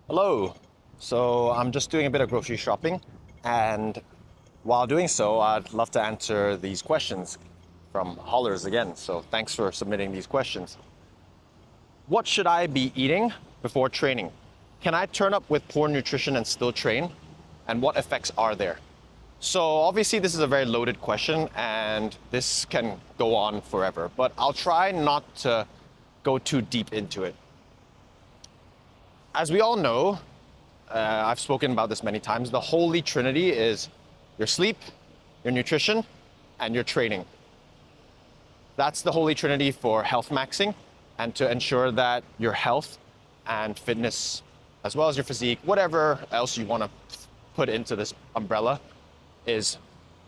Hello. So I'm just doing a bit of grocery shopping, and while doing so, I'd love to answer these questions from haulers again. So thanks for submitting these questions. What should I be eating before training? Can I turn up with poor nutrition and still train? And what effects are there? So obviously this is a very loaded question and this can go on forever, but I'll try not to go too deep into it. As we all know, I've spoken about this many times, the holy trinity is your sleep, your nutrition, and your training. That's the holy trinity for health maxing and to ensure that your health and fitness, as well as your physique, whatever else you want to put into this umbrella, is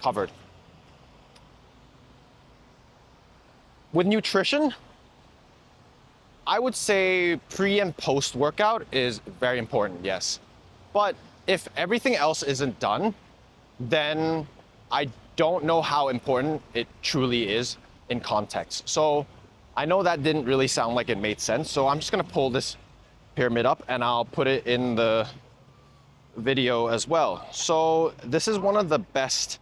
covered. With nutrition, I would say pre and post workout is very important, yes. But if everything else isn't done, then I don't know how important it truly is in context. So I know that didn't really sound like it made sense. So I'm just gonna pull this pyramid up and I'll put it in the video as well. So this is one of the best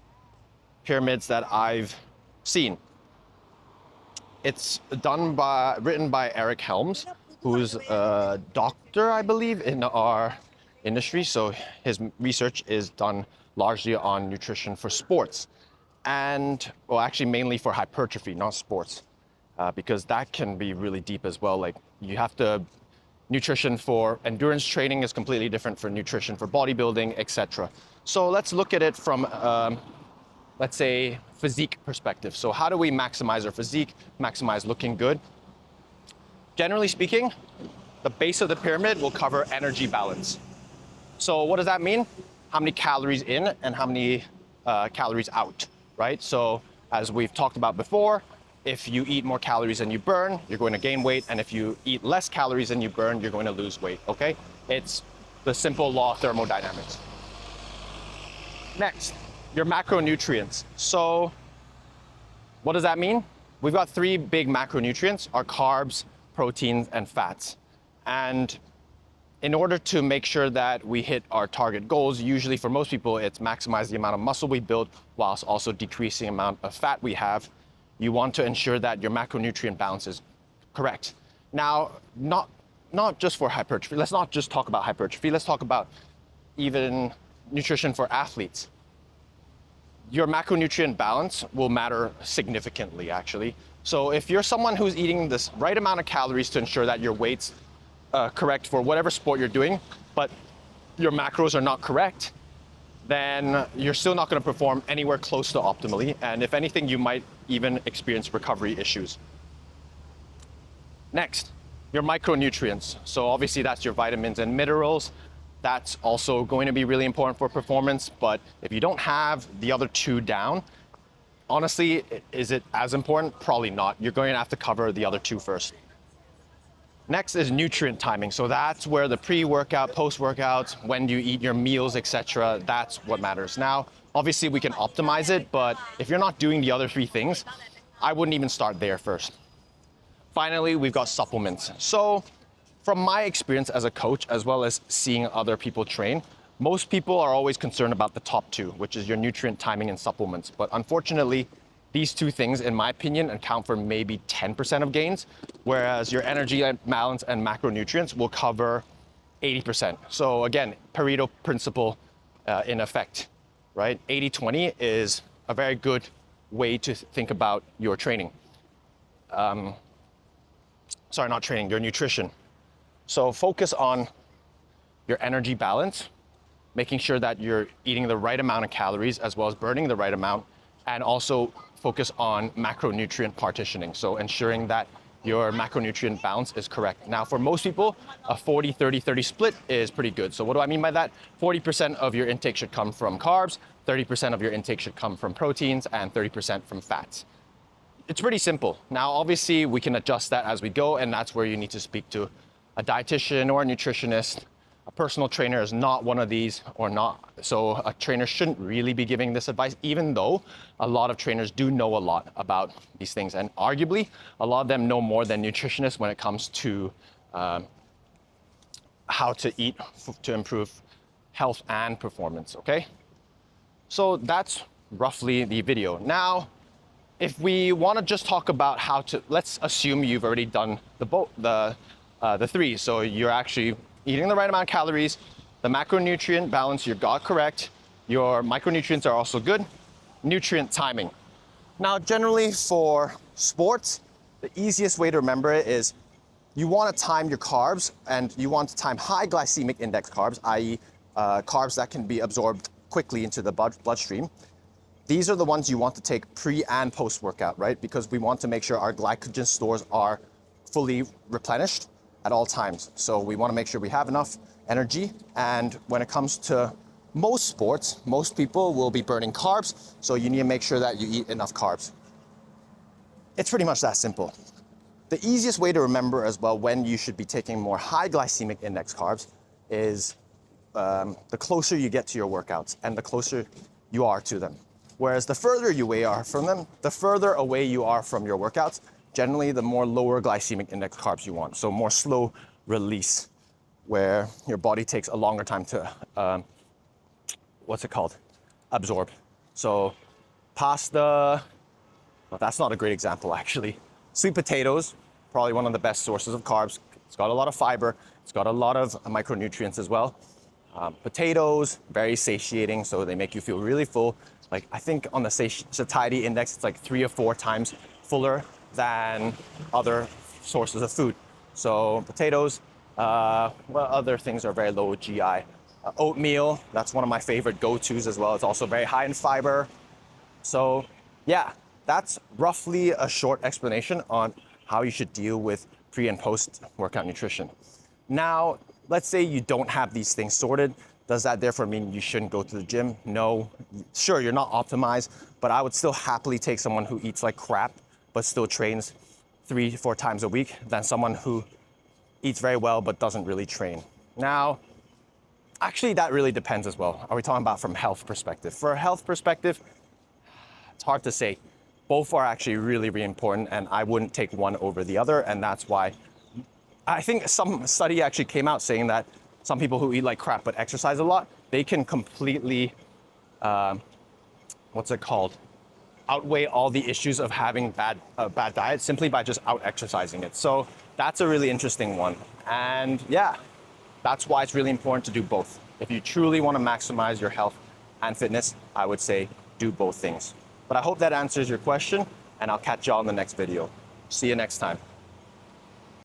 pyramids that I've seen. It's written by Eric Helms, who's a doctor, I believe, in our industry. So his research is done largely on nutrition for sports and, well, actually mainly for hypertrophy, not sports, because that can be really deep as well. Like nutrition for endurance training is completely different from nutrition for bodybuilding, etc. So let's look at it from let's say, physique perspective. So how do we maximize our physique, maximize looking good? Generally speaking, the base of the pyramid will cover energy balance. So what does that mean? How many calories in and how many calories out, right? So as we've talked about before, if you eat more calories than you burn, you're going to gain weight. And if you eat less calories than you burn, you're going to lose weight, okay? It's the simple law of thermodynamics. Next, your macronutrients. So what does that mean? We've got three big macronutrients, our carbs, proteins, and fats. And in order to make sure that we hit our target goals, usually for most people, it's maximize the amount of muscle we build whilst also decreasing the amount of fat we have. You want to ensure that your macronutrient balance is correct. Now, not just for hypertrophy. Let's not just talk about hypertrophy. Let's talk about even nutrition for athletes. Your macronutrient balance will matter significantly, actually. So if you're someone who's eating this right amount of calories to ensure that your weight's correct for whatever sport you're doing, but your macros are not correct, then you're still not going to perform anywhere close to optimally. And if anything, you might even experience recovery issues. Next, your micronutrients. So obviously that's your vitamins and minerals. That's also going to be really important for performance, but if you don't have the other two down, honestly, is it as important? Probably not. You're going to have to cover the other two first. Next is nutrient timing. So that's where the pre-workout, post-workout, when you eat your meals, etc. That's what matters. Now, obviously we can optimize it, but if you're not doing the other three things, I wouldn't even start there first. Finally, we've got supplements. So from my experience as a coach, as well as seeing other people train, most people are always concerned about the top two, which is your nutrient timing and supplements. But unfortunately, these two things, in my opinion, account for maybe 10% of gains, whereas your energy balance and macronutrients will cover 80%. So again, Pareto principle in effect, right? 80-20 is a very good way to think about your training. Sorry, not training, your nutrition. So focus on your energy balance, making sure that you're eating the right amount of calories as well as burning the right amount, and also focus on macronutrient partitioning. So ensuring that your macronutrient balance is correct. Now, for most people, a 40-30-30 split is pretty good. So what do I mean by that? 40% of your intake should come from carbs, 30% of your intake should come from proteins, and 30% from fats. It's pretty simple. Now, obviously, we can adjust that as we go, and that's where you need to speak to a dietitian or a nutritionist. A personal trainer is not one of these, or not. So a trainer shouldn't really be giving this advice, even though a lot of trainers do know a lot about these things. And arguably, a lot of them know more than nutritionists when it comes to how to eat to improve health and performance, okay? So that's roughly the video. Now, if we want to just talk about how to, let's assume you've already done the three. So you're actually eating the right amount of calories, the macronutrient balance you got correct, your micronutrients are also good, nutrient timing. Now, generally for sports, the easiest way to remember it is you want to time your carbs, and you want to time high glycemic index carbs, i.e. Carbs that can be absorbed quickly into the bloodstream. These are the ones you want to take pre and post workout, right? Because we want to make sure our glycogen stores are fully replenished at all times. So we want to make sure we have enough energy. And when it comes to most sports, most people will be burning carbs. So you need to make sure that you eat enough carbs. It's pretty much that simple. The easiest way to remember as well when you should be taking more high glycemic index carbs is the closer you get to your workouts and the closer you are to them. Whereas the further you are from them, the further away you are from your workouts, generally the more lower glycemic index carbs you want. So more slow release, where your body takes a longer time to, absorb. So pasta, well, that's not a great example actually. Sweet potatoes, probably one of the best sources of carbs. It's got a lot of fiber. It's got a lot of micronutrients as well. Potatoes, very satiating, so they make you feel really full. Like, I think on the satiety index, it's like 3 or 4 times fuller than other sources of food. So potatoes, what other things are very low GI? Oatmeal, that's one of my favorite go-tos as well. It's also very high in fiber. So yeah, that's roughly a short explanation on how you should deal with pre and post workout nutrition. Now, let's say you don't have these things sorted. Does that therefore mean you shouldn't go to the gym? No. Sure, you're not optimized, but I would still happily take someone who eats like crap, but still trains 3 to 4 times a week than someone who eats very well, but doesn't really train. Now, actually, that really depends as well. Are we talking about from health perspective? For a health perspective, it's hard to say. Both are actually really, really important, and I wouldn't take one over the other, and that's why I think some study actually came out saying that some people who eat like crap but exercise a lot, they can completely, outweigh all the issues of having bad diet simply by just out exercising it. So that's a really interesting one. And yeah, that's why it's really important to do both. If you truly want to maximize your health and fitness, I would say do both things. But I hope that answers your question, and I'll catch y'all in the next video. See you next time.